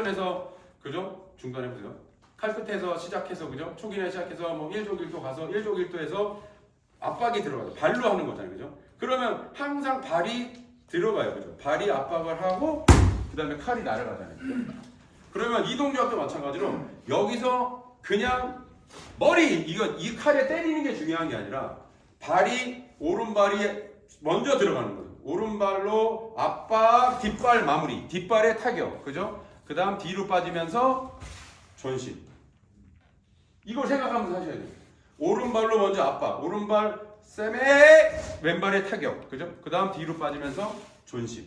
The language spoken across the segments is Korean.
훈련에서 그죠? 중단해보세요. 칼 끝에서 시작해서 그죠? 초기에 시작해서 뭐 1조 1도 가서 1조 1도에서 압박이 들어가죠. 발로 하는 거잖아요. 그죠? 그러면 항상 발이 들어가요. 그죠? 발이 압박을 하고 그 다음에 칼이 날아가잖아요. 그러면 이 동작도 마찬가지로 여기서 그냥 머리 이 칼에 때리는 게 중요한 게 아니라 발이 오른발이 먼저 들어가는 거예요. 오른발로 압박, 뒷발 마무리, 뒷발의 타격, 그죠? 그 다음 뒤로 빠지면서 전신. 이걸 생각하면서 하셔야 돼요. 오른발로 먼저 압박, 오른발 쌤에 왼발의 타격, 그죠? 그 다음 뒤로 빠지면서 전신.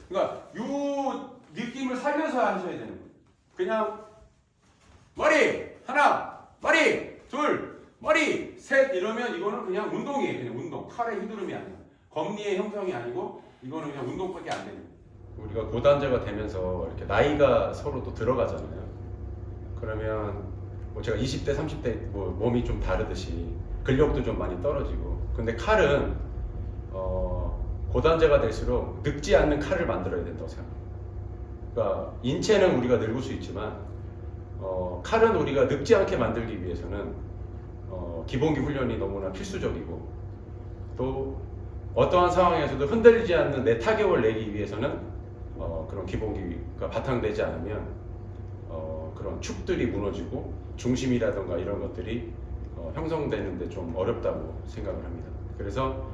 그러니까 요 느낌을 살려서 하셔야 되는 거예요. 그냥 머리 하나, 머리 둘, 머리 셋 이러면 이거는 그냥 운동이에요. 그냥 운동. 칼의 휘두름이 아니에요. 검리의 형성이 아니고 이거는 그냥 운동밖에 안 되는 거예요. 우리가 고단자가 되면서 이렇게 나이가 서로 또 들어가잖아요. 그러면 뭐 제가 20대, 30대 뭐 몸이 좀 다르듯이 근력도 좀 많이 떨어지고, 근데 칼은 고단자가 될수록 늙지 않는 칼을 만들어야 된다고 생각합니다. 그러니까 인체는 우리가 늙을 수 있지만 칼은 우리가 늙지 않게 만들기 위해서는 기본기 훈련이 너무나 필수적이고, 또 어떠한 상황에서도 흔들리지 않는 내 타격을 내기 위해서는 그런 기본기가 바탕되지 않으면 그런 축들이 무너지고 중심이라든가 이런 것들이 형성되는데 좀 어렵다고 생각을 합니다. 그래서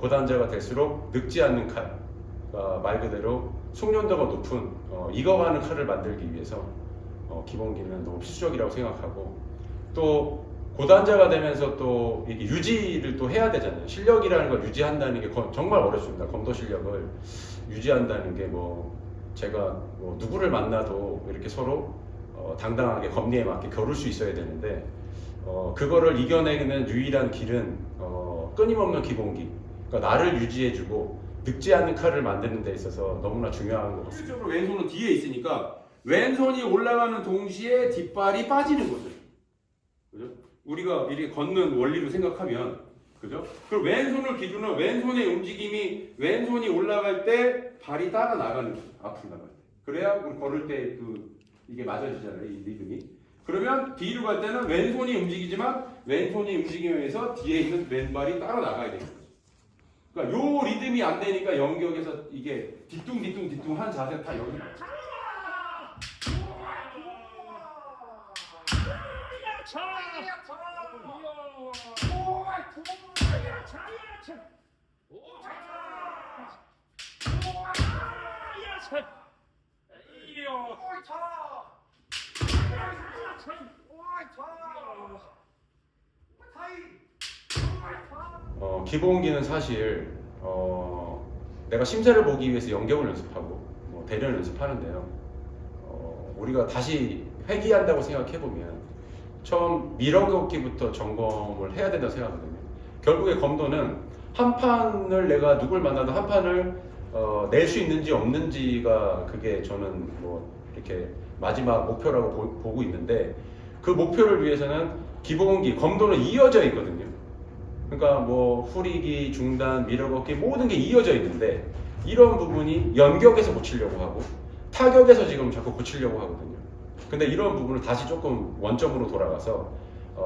고단자가 될수록 늙지 않는 칼, 말 그대로 숙련도가 높은 익어가는 칼을 만들기 위해서 기본기는 너무 필수적이라고 생각하고, 또 고단자가 되면서 또 이게 유지를 또 해야 되잖아요. 실력이라는 걸 유지한다는 게 정말 어렵습니다. 검도 실력을 유지한다는 게 뭐 제가 뭐 누구를 만나도 이렇게 서로 당당하게 검리에 맞게 겨룰 수 있어야 되는데, 그거를 이겨내는 유일한 길은 끊임없는 기본기, 그러니까 나를 유지해주고 늙지 않는 칼을 만드는 데 있어서 너무나 중요한 것 같습니다. 실질적으로 왼손은 뒤에 있으니까 왼손이 올라가는 동시에 뒷발이 빠지는 거죠. 그죠? 우리가 이렇게 걷는 원리로 생각하면, 그죠? 그리고 왼손을 기준으로 왼손의 움직임이 왼손이 올라갈 때 발이 따라 나가는 거죠. 앞으로 나갈 때. 그래야 우리 걸을 때 이게 맞아지잖아요. 이 리듬이. 그러면 뒤로 갈 때는 왼손이 움직이지만 왼손이 움직이면서 뒤에 있는 왼발이 따라 나가야 되는 거죠. 그러니까 요 리듬이 안 되니까 연격에서 이게 뒤뚱뒤뚱 한 자세 다 여기. 기본기는 사실 내가 심사를 보기 위해서 연격을 연습하고 뭐 대련을 연습하는데요. 우리가 다시 회귀한다고 생각해보면 처음 밀어걷기부터 점검을 해야 된다고 생각하거든요. 결국에 검도는 한 판을 내가 누굴 만나도 한 판을 낼 수 있는지 없는지가 그게 저는 뭐 이렇게 마지막 목표라고 보고 있는데, 그 목표를 위해서는 기본기, 검도는 이어져 있거든요. 그러니까 뭐 후리기, 중단, 밀어걷기 모든 게 이어져 있는데, 이런 부분이 연격에서 고치려고 하고 타격에서 지금 자꾸 고치려고 하거든요. 근데 이런 부분을 다시 조금 원점으로 돌아가서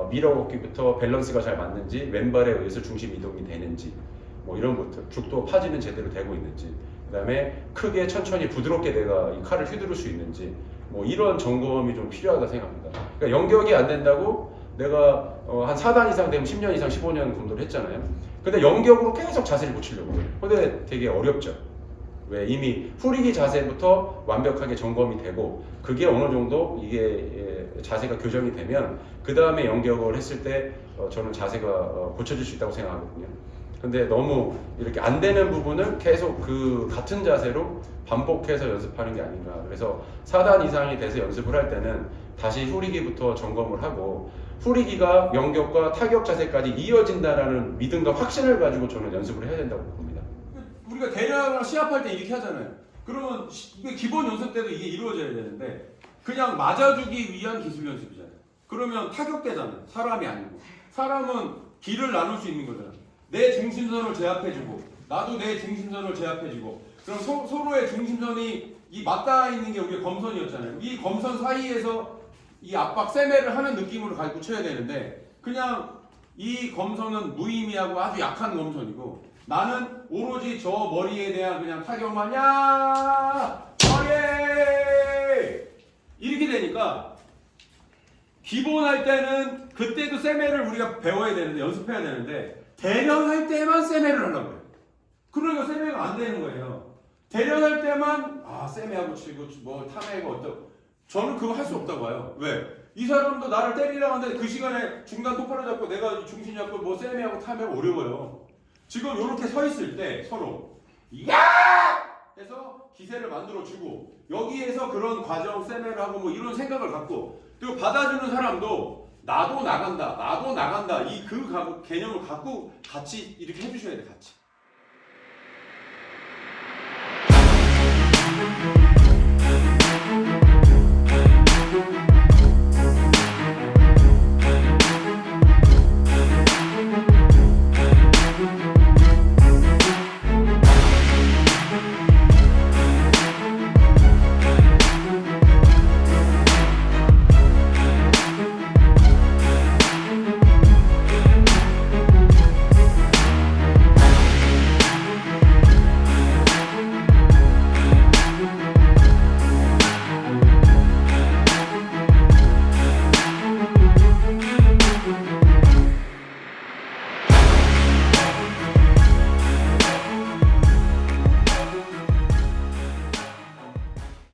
밀어걷기부터 밸런스가 잘 맞는지, 왼발에 의해서 중심 이동이 되는지, 뭐 이런 것들, 죽도 파지는 제대로 되고 있는지, 그 다음에 크게 천천히 부드럽게 내가 이 칼을 휘두를 수 있는지, 뭐 이런 점검이 좀 필요하다 생각합니다. 그러니까 연격이 안 된다고 내가 한 4단 이상 되면 10년 이상 15년 검도를 했잖아요. 근데 연격으로 계속 자세를 고치려고 해요. 근데 되게 어렵죠. 왜? 이미 후리기 자세부터 완벽하게 점검이 되고, 그게 어느 정도 이게 자세가 교정이 되면 그 다음에 연격을 했을 때 저는 자세가 고쳐질 수 있다고 생각하거든요. 근데 너무 이렇게 안 되는 부분은 계속 그 같은 자세로 반복해서 연습하는 게 아닌가. 그래서 4단 이상이 돼서 연습을 할 때는 다시 후리기부터 점검을 하고, 후리기가 연격과 타격 자세까지 이어진다라는 믿음과 확신을 가지고 저는 연습을 해야 된다고 봅니다. 우리가 대략 시합할 때 이렇게 하잖아요. 그러면 이게 기본 연습 때도 이게 이루어져야 되는데 그냥 맞아주기 위한 기술 연습이잖아요. 그러면 타격대잖아요. 사람이 아니고. 사람은 길을 나눌 수 있는 거잖아요. 내 중심선을 제압해주고 나도 내 중심선을 제압해주고, 그럼 서로의 중심선이 이 맞닿아 있는 게 우리가 검선이었잖아요. 이 검선 사이에서 이 압박 세매를 하는 느낌으로 가지고 쳐야 되는데 그냥 이 검선은 무의미하고 아주 약한 검선이고 나는 오로지 저 머리에 대한 그냥 타격만 야 머리 이렇게 되니까 기본할 때는 그때도 세매를 우리가 배워야 되는데 연습해야 되는데 대련할 때만 세매를 하려고 해요. 그러니까 세매가 안 되는 거예요. 대련할 때만 세매하고 치고 뭐 탐해고 어떠고 저는 그거 할 수 없다고 봐요. 왜? 이 사람도 나를 때리려고 하는데 그 시간에 중간 똑바로 잡고 내가 중심 잡고 뭐 세매하고 탐하고 어려워요. 지금 이렇게 서 있을 때 서로 야! 해서 기세를 만들어주고 여기에서 그런 과정 세매를 하고 뭐 이런 생각을 갖고 그리고 받아주는 사람도 나도 나간다 이 그 개념을 갖고 같이 이렇게 해주셔야 돼 같이.